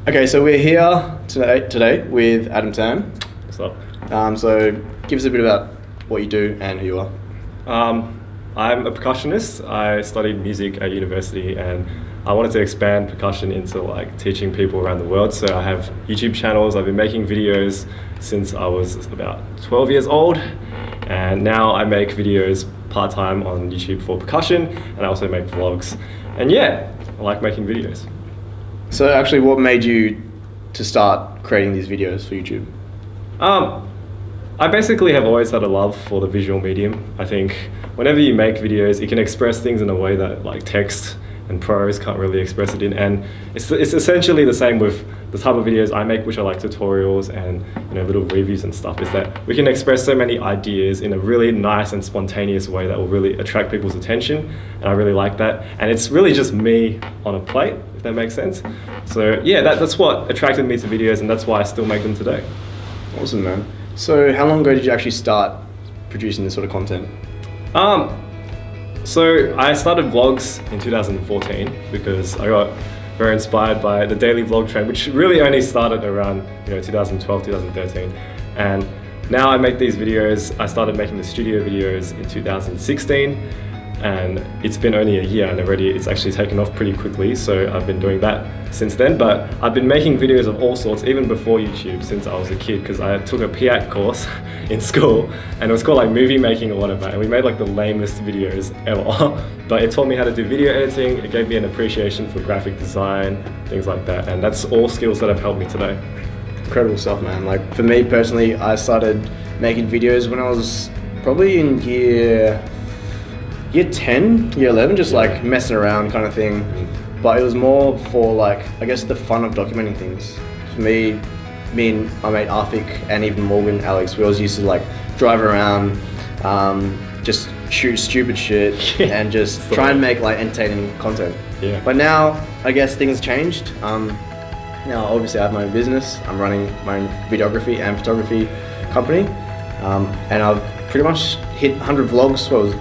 Okay, so we're here today with Adam Tam. What's up? So give us a bit about what you do and who you are. I'm a percussionist. I studied music at university and I wanted to expand percussion into like teaching people around the world. So I have YouTube channels. I've been making videos since I was about 12 years old. And now I make videos part-time on YouTube for percussion, and I also make vlogs. And yeah, I like making videos. So actually, what made you to start creating these videos for YouTube? I basically have always had a love for the visual medium. I think whenever you make videos, you can express things in a way that like text and prose can't really express it in. And it's essentially the same with the type of videos I make, which are like tutorials and little reviews and stuff, is that we can express so many ideas in a really nice and spontaneous way that will really attract people's attention. And I really like that. And it's really just me on a plate, if that makes sense. So yeah, that's what attracted me to videos, and that's why I still make them today. Awesome, man. So how long ago did you actually start producing this sort of content? So I started vlogs in 2014 because I got very inspired by the daily vlog trend, which really only started around 2012, 2013. And now I make these videos. I started making the studio videos in 2016, and it's been only a year and already it's actually taken off pretty quickly. So I've been doing that since then, but I've been making videos of all sorts even before YouTube since I was a kid, because I took a PIAC course in school and it was called like movie making or whatever, and we made like the lamest videos ever. But it taught me how to do video editing, it gave me an appreciation for graphic design, things like that, and that's all skills that have helped me today. Incredible stuff, man. Like for me personally, I started making videos when I was probably in year 10, year 11, just like messing around kind of thing. But it was more for like, I guess, the fun of documenting things. For me and my mate Arthik and even Morgan, Alex, we always used to like drive around, just shoot stupid shit and just try and make like entertaining content. Yeah. But now, I guess things changed. Now obviously I have my own business. I'm running my own videography and photography company. And I've pretty much hit 100 vlogs. What was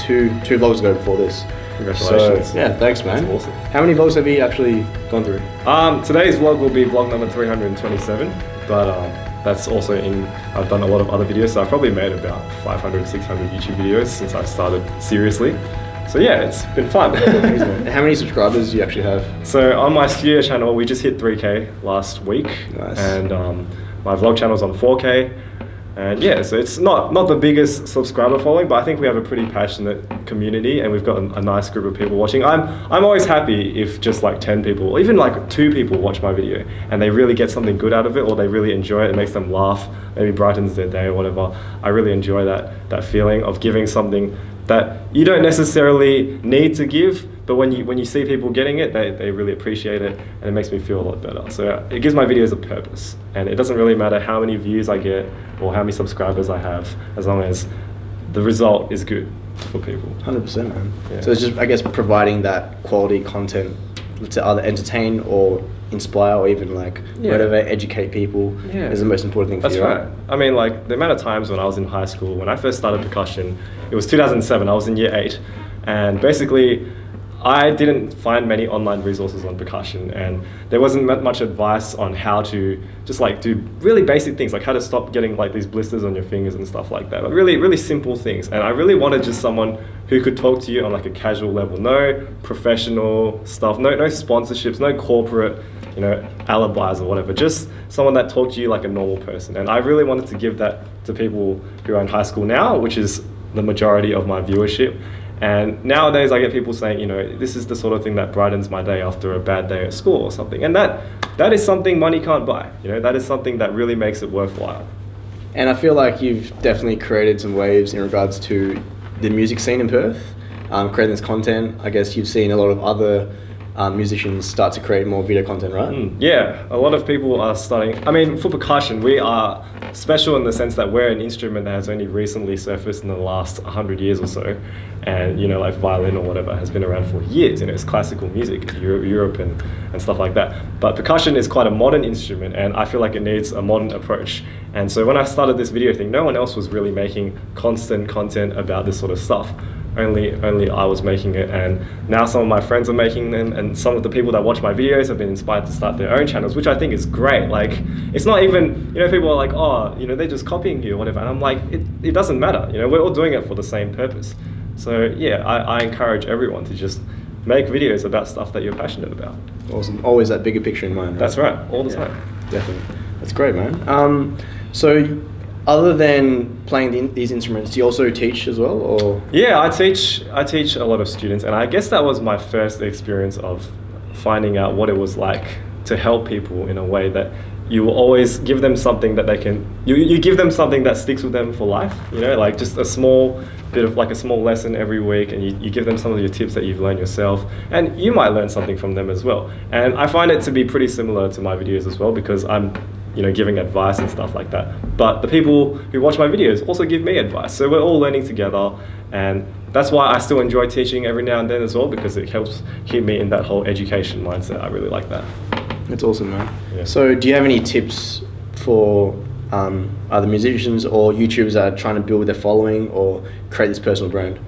two vlogs ago before this. Congratulations. So, yeah, thanks, man. That's awesome. How many vlogs have you actually gone through? Today's vlog will be vlog number 327, but that's also I've done a lot of other videos, so I've probably made about 500, 600 YouTube videos since I started seriously. So yeah, it's been fun. And how many subscribers do you actually have? So on my studio channel, we just hit 3K last week. Nice. And my vlog channel's on 4K. And yeah, so it's not the biggest subscriber following, but I think we have a pretty passionate community and we've got a nice group of people watching. I'm always happy if just like 10 people, or even like 2 people watch my video and they really get something good out of it, or they really enjoy it, it makes them laugh, maybe brightens their day or whatever. I really enjoy that feeling of giving something that you don't necessarily need to give, but when you see people getting it, they really appreciate it, and it makes me feel a lot better. So it gives my videos a purpose, and it doesn't really matter how many views I get or how many subscribers I have, as long as the result is good for people. 100%, man. Yeah. So it's just, I guess, providing that quality content to either entertain or inspire or even like motivate, educate people is the most important thing for you. That's right. I mean, like the amount of times when I was in high school, when I first started percussion, it was 2007, I was in year 8, and basically I didn't find many online resources on percussion, and there wasn't much advice on how to just like do really basic things, like how to stop getting like these blisters on your fingers and stuff like that. But really, really simple things. And I really wanted just someone who could talk to you on like a casual level, no professional stuff, no sponsorships, no corporate, alibis or whatever, just someone that talked to you like a normal person. And I really wanted to give that to people who are in high school now, which is the majority of my viewership. And nowadays I get people saying, this is the sort of thing that brightens my day after a bad day at school or something. And that is something money can't buy. That is something that really makes it worthwhile. And I feel like you've definitely created some waves in regards to the music scene in Perth, creating this content. I guess you've seen a lot of other musicians start to create more video content, right? Yeah, a lot of people are starting. I mean, for percussion, we are special in the sense that we're an instrument that has only recently surfaced in the last 100 years or so. And, like violin or whatever has been around for years. It's classical music, Europe and stuff like that. But percussion is quite a modern instrument, and I feel like it needs a modern approach. And so when I started this video thing, no one else was really making constant content about this sort of stuff. only I was making it, and now some of my friends are making them, and some of the people that watch my videos have been inspired to start their own channels, which I think is great. Like, it's not even, people are like, oh, they're just copying you or whatever, and I'm like, it doesn't matter, we're all doing it for the same purpose. So yeah, I encourage everyone to just make videos about stuff that you're passionate about. Awesome. Always that bigger picture in mind. Right? That's right, all the time. Definitely. That's great, man. So other than playing these instruments, do you also teach as well, or? Yeah, I teach a lot of students, and I guess that was my first experience of finding out what it was like to help people in a way that you will always give them something that they can, you give them something that sticks with them for life, like just a small bit of like a small lesson every week, and you give them some of your tips that you've learned yourself, and you might learn something from them as well. And I find it to be pretty similar to my videos as well, because I'm giving advice and stuff like that. But the people who watch my videos also give me advice. So we're all learning together, and that's why I still enjoy teaching every now and then as well, because it helps keep me in that whole education mindset. I really like that. That's awesome, man. Yeah. So do you have any tips for other musicians or YouTubers that are trying to build their following or create this personal brand?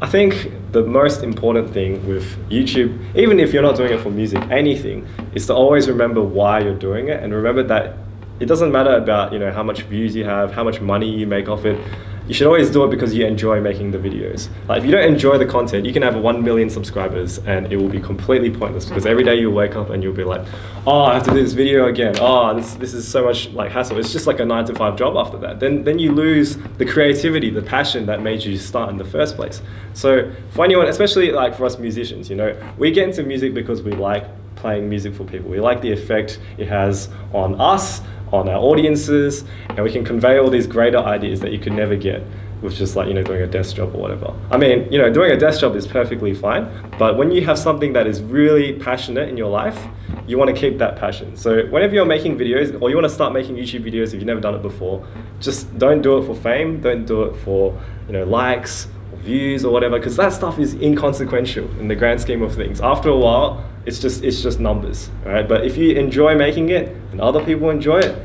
I think the most important thing with YouTube, even if you're not doing it for music, anything, is to always remember why you're doing it, and remember that it doesn't matter about how much views you have, how much money you make off it. You should always do it because you enjoy making the videos. Like, if you don't enjoy the content, you can have 1 million subscribers and it will be completely pointless, because every day you'll wake up and you'll be like, oh, I have to do this video again. Oh, this is so much like hassle. It's just like a 9-to-5 job after that. Then you lose the creativity, the passion that made you start in the first place. So for anyone, especially like for us musicians, we get into music because we like playing music for people. We like the effect it has on us, on our audiences, and we can convey all these greater ideas that you could never get with just like doing a desk job or whatever. I mean, doing a desk job is perfectly fine, but when you have something that is really passionate in your life, you want to keep that passion. So whenever you're making videos, or you want to start making YouTube videos if you've never done it before, just don't do it for fame, don't do it for likes or views or whatever, because that stuff is inconsequential in the grand scheme of things. After a while, it's just numbers, right? But if you enjoy making it and other people enjoy it,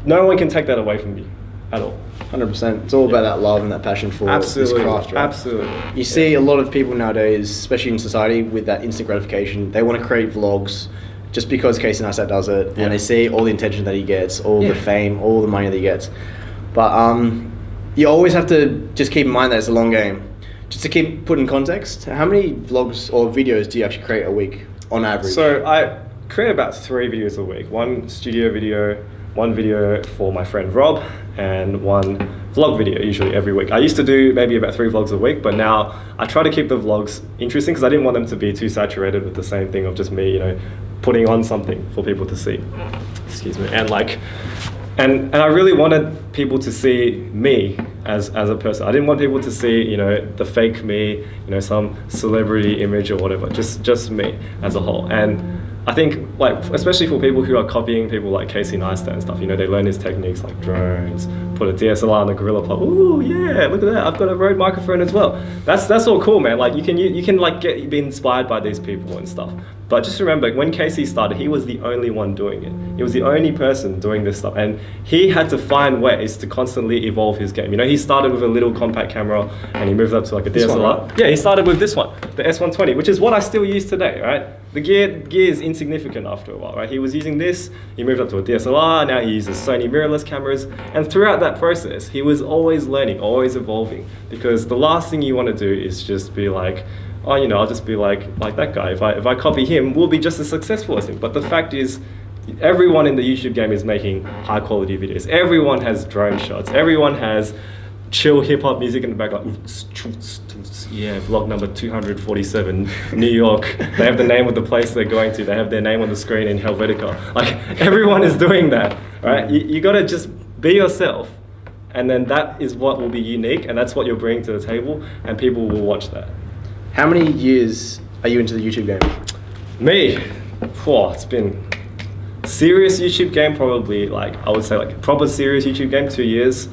no one can take that away from you at all. 100%. It's all about that love and that passion for this craft, right? Absolutely. You see a lot of people nowadays, especially in society, with that instant gratification. They want to create vlogs just because Casey Neistat does it, and they see all the attention that he gets, all the fame, all the money that he gets. But you always have to just keep in mind that it's a long game. Just to keep put in context, how many vlogs or videos do you actually create a week on average? So I create about 3 videos a week. 1 studio video, 1 video for my friend Rob, and 1 vlog video usually every week. I used to do maybe about 3 vlogs a week, but now I try to keep the vlogs interesting, because I didn't want them to be too saturated with the same thing of just me, putting on something for people to see. Excuse me. And I really wanted people to see me as a person. I didn't want people to see, the fake me, some celebrity image or whatever. Just me as a whole. And I think, especially for people who are copying people like Casey Neistat and stuff, they learn his techniques like drones, put a DSLR on a Gorilla Pod. Ooh, yeah, look at that. I've got a Rode microphone as well. That's all cool, man. Like, you can be inspired by these people and stuff. But just remember, when Casey started, he was the only one doing it. He was the only person doing this stuff. And he had to find ways to constantly evolve his game. He started with a little compact camera and he moved up to like a DSLR. This one, right? Yeah, he started with this one, the S120, which is what I still use today, right? The gear is insignificant after a while, right? He was using this, he moved up to a DSLR, now he uses Sony mirrorless cameras. And throughout that process, he was always learning, always evolving. Because the last thing you want to do is just be like, oh, I'll just be like that guy. If I copy him, we'll be just as successful as him. But the fact is, everyone in the YouTube game is making high quality videos. Everyone has drone shots. Everyone has chill hip hop music in the background. Yeah, vlog number 247, New York. They have the name of the place they're going to. They have their name on the screen in Helvetica. Like, everyone is doing that, right? You gotta just be yourself. And then that is what will be unique, and that's what you're bringing to the table, and people will watch that. How many years are you into the YouTube game? Me? It's been serious YouTube game, probably I would say proper serious YouTube game, 2 years.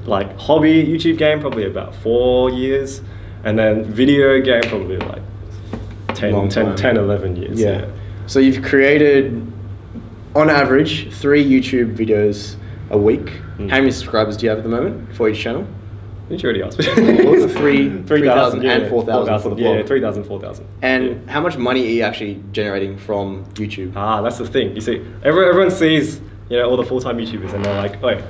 Hobby YouTube game, probably about 4 years. And then video game, probably 10, 11 years. Yeah. So you've created, on average, 3 YouTube videos a week. How many subscribers do you have at the moment for each channel? Did you already ask me? What was the 3,000 yeah, and 4,000 for the vlog? Yeah, 3,000, 4,000. And how much money are you actually generating from YouTube? That's the thing. You see, everyone sees, all the full-time YouTubers, and they're like, wait,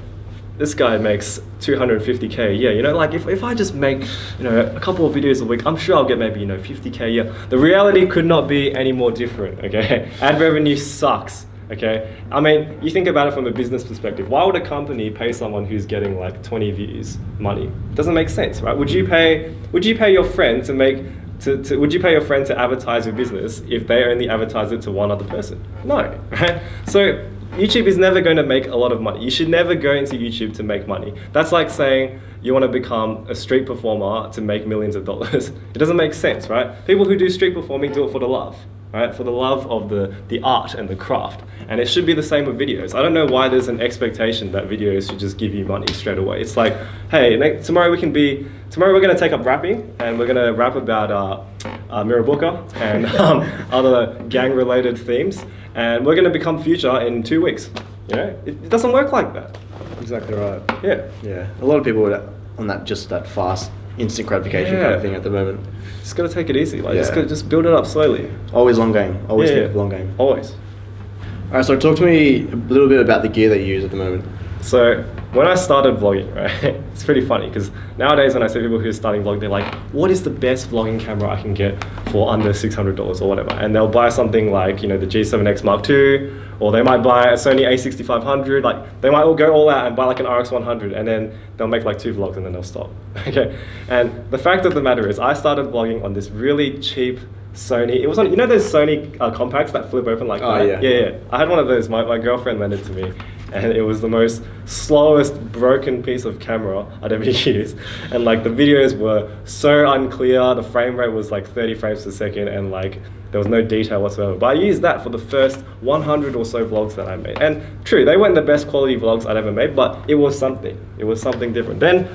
this guy makes 250K a year. Like if I just make, a couple of videos a week, I'm sure I'll get maybe, 50K a year. The reality could not be any more different, okay? Ad revenue sucks, okay? I mean, you think about it from a business perspective. Why would a company pay someone who's getting like 20 views money? It doesn't make sense, right? Would you pay your friend to make, would you pay your friend to advertise your business if they only advertise it to one other person? No, right? So YouTube is never going to make a lot of money. You should never go into YouTube to make money. That's like saying you want to become a street performer to make millions of dollars. It doesn't make sense, right? People who do street performing do it for the love, right? For the love of the art and the craft. And it should be the same with videos. I don't know why there's an expectation that videos should just give you money straight away. It's like, hey, tomorrow we're going to take up rapping, and we're going to rap about Mirabuka and other gang-related themes, and we're going to become Future in 2 weeks. It doesn't work like that. Exactly right. Yeah. Yeah. A lot of people are on that fast, instant gratification kind of thing at the moment. Just got to take it easy. Just build it up slowly. Always long game. Always think long game. Always. All right, so talk to me a little bit about the gear that you use at the moment. So when I started vlogging, right, it's pretty funny because nowadays when I see people who are starting vlogging, they're like, what is the best vlogging camera I can get for under $600 or whatever? And they'll buy something like, the G7X Mark II, or they might buy a Sony a6500, like they might all go all out and buy like an RX100, and then they'll make like 2 vlogs and then they'll stop, okay? And the fact of the matter is I started vlogging on this really cheap Sony. It was on, those Sony compacts that flip open like that? Yeah. I had one of those. My girlfriend lent it to me, and it was the most slowest broken piece of camera I'd ever used. And like the videos were so unclear. The frame rate was like 30 frames per second, and like there was no detail whatsoever. But I used that for the first 100 or so vlogs that I made. And true, they weren't the best quality vlogs I'd ever made, but it was something. It was something different. Then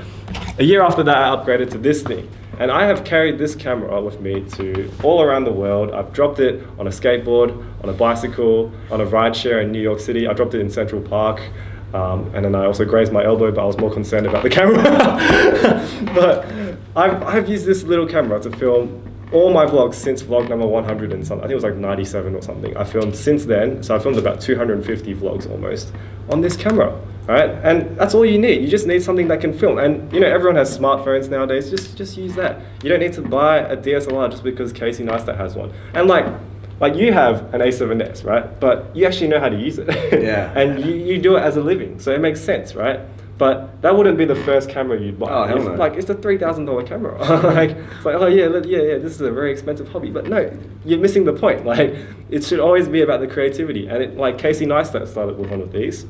a year after that, I upgraded to this thing. And I have carried this camera with me to all around the world. I've dropped it on a skateboard, on a bicycle, on a rideshare in New York City. I dropped it in Central Park. And then I also grazed my elbow, but I was more concerned about the camera. But I've used this little camera to film all my vlogs since vlog number 100 and something. I think it was like 97 or something. I filmed since then. So I filmed about 250 vlogs almost on this camera. Right? And that's all you need. You just need something that can film. And everyone has smartphones nowadays. Just use that. You don't need to buy a DSLR just because Casey Neistat has one. And like you have an A7S, right? But you actually know how to use it. Yeah. And you do it as a living, so it makes sense, right? But that wouldn't be the first camera you'd buy. Oh, hell no. It's a $3,000 camera. It's like, oh yeah, this is a very expensive hobby. But no, you're missing the point. Like, it should always be about the creativity. And Casey Neistat started with one of these.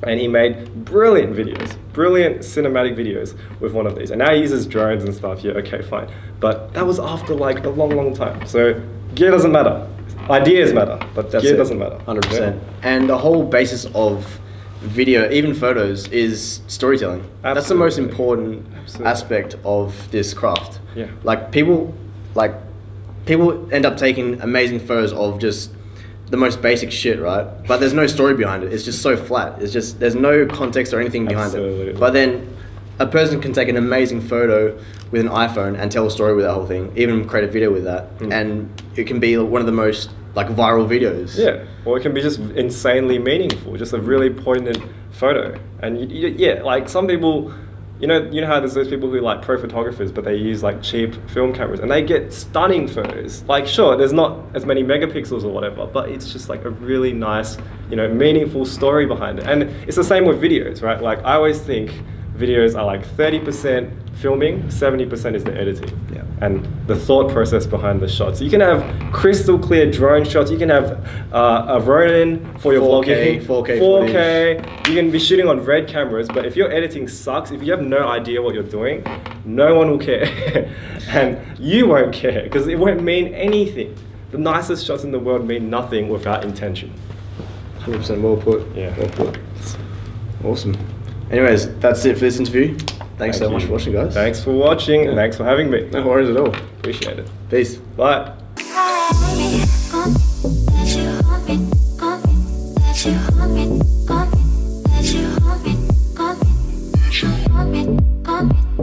And he made brilliant cinematic videos with one of these. And now he uses drones and stuff. Yeah, okay, fine. But that was after like a long time. So gear doesn't matter. Ideas matter, but gear doesn't matter. 100%. Yeah? And the whole basis of video, even photos, is storytelling. Absolutely. That's the most important aspect of this craft. Yeah. People end up taking amazing photos of just the most basic shit, right? But there's no story behind it. It's just so flat. There's no context or anything behind it. But then a person can take an amazing photo with an iPhone and tell a story with that whole thing, even create a video with that, and it can be one of the most viral videos. Yeah, or it can be just insanely meaningful, just a really poignant photo. And some people, you know how there's those people who like pro photographers, but they use cheap film cameras and they get stunning photos. Sure, there's not as many megapixels or whatever, but it's just a really nice, meaningful story behind it. And it's the same with videos, right? I always think videos are 30% filming, 70% is the editing. Yeah. And the thought process behind the shots. You can have crystal clear drone shots. You can have a Ronin for your 4K, vlogging. 4K. You can be shooting on red cameras, but if your editing sucks, if you have no idea what you're doing, no one will care. And you won't care because it won't mean anything. The nicest shots in the world mean nothing without intention. 100% well put. Yeah. Well put. Awesome. Anyways, that's it for this interview. Thanks so much for watching, guys. Thanks for watching, and thanks for having me. No worries at all. Appreciate it. Peace. Bye.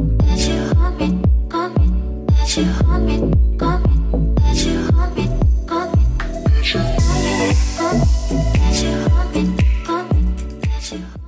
Let you you.